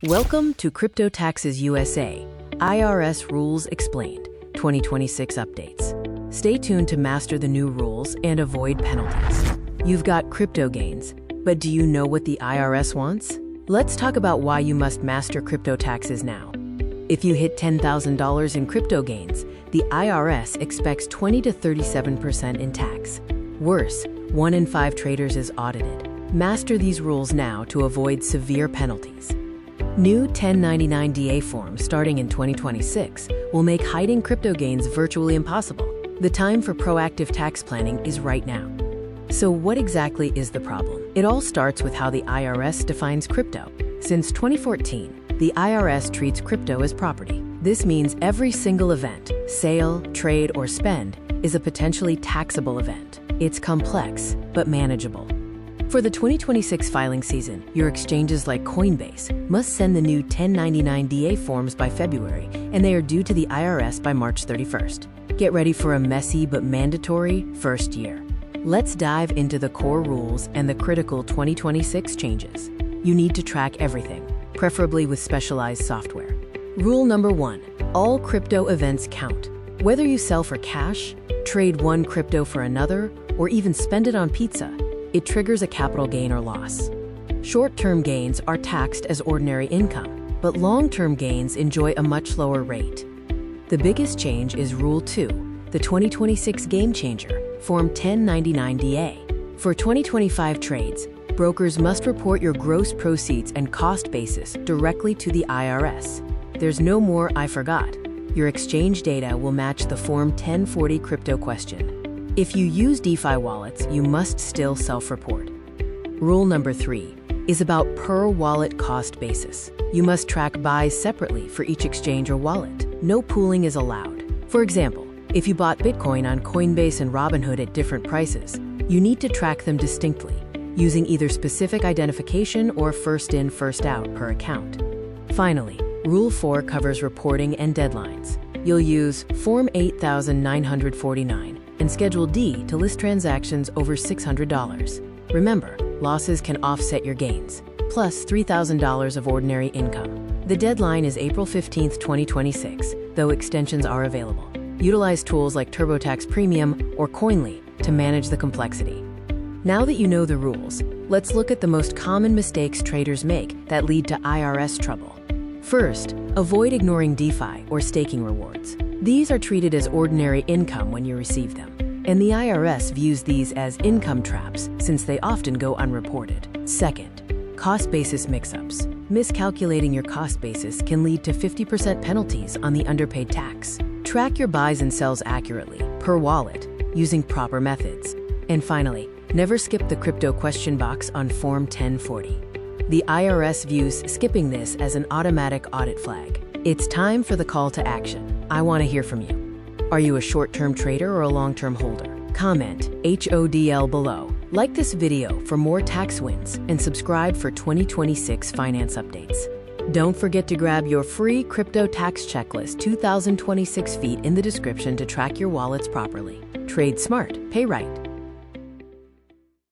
Welcome to Crypto Taxes USA, IRS Rules Explained, 2026 updates. Stay tuned to master the new rules and avoid penalties. You've got crypto gains, but do you know what the IRS wants? Let's talk about why you must master crypto taxes now. If you hit $10,000 in crypto gains, the IRS expects 20 to 37% in tax. Worse, 1 in 5 traders is audited. Master these rules now to avoid severe penalties. New 1099-DA forms starting in 2026 will make hiding crypto gains virtually impossible. The time for proactive tax planning is right now. So what exactly is the problem? It all starts with how the IRS defines crypto. Since 2014, the IRS treats crypto as property. This means every single event, sale, trade, or spend, is a potentially taxable event. It's complex, but manageable. For the 2026 filing season, your exchanges like Coinbase must send the new 1099-DA forms by February, and they are due to the IRS by March 31st. Get ready for a messy but mandatory first year. Let's dive into the core rules and the critical 2026 changes. You need to track everything, preferably with specialized software. Rule number 1, all crypto events count. Whether you sell for cash, trade one crypto for another, or even spend it on pizza, it triggers a capital gain or loss. Short-term gains are taxed as ordinary income, but long-term gains enjoy a much lower rate. The biggest change is Rule 2, the 2026 game changer, Form 1099-DA. For 2025 trades, brokers must report your gross proceeds and cost basis directly to the IRS. There's no more "I forgot." Your exchange data will match the Form 1040 crypto question. If you use DeFi wallets, you must still self-report. Rule number 3 is about per wallet cost basis. You must track buys separately for each exchange or wallet. No pooling is allowed. For example, if you bought Bitcoin on Coinbase and Robinhood at different prices, you need to track them distinctly, using either specific identification or first in, first out per account. Finally, Rule 4 covers reporting and deadlines. You'll use Form 8949 and Schedule D to list transactions over $600. Remember, losses can offset your gains, plus $3,000 of ordinary income. The deadline is April 15, 2026, though extensions are available. Utilize tools like TurboTax Premium or Koinly to manage the complexity. Now that you know the rules, let's look at the most common mistakes traders make that lead to IRS trouble. First, avoid ignoring DeFi or staking rewards. These are treated as ordinary income when you receive them, and the IRS views these as income traps since they often go unreported. Second, cost basis mix-ups. Miscalculating your cost basis can lead to 50% penalties on the underpaid tax. Track your buys and sells accurately, per wallet, using proper methods. And finally, never skip the crypto question box on Form 1040. The IRS views skipping this as an automatic audit flag. It's time for the call to action. I want to hear from you. Are you a short-term trader or a long-term holder? Comment HODL below. Like this video for more tax wins and subscribe for 2026 finance updates. Don't forget to grab your free Crypto Tax Checklist 2026 feet in the description to track your wallets properly. Trade smart, pay right.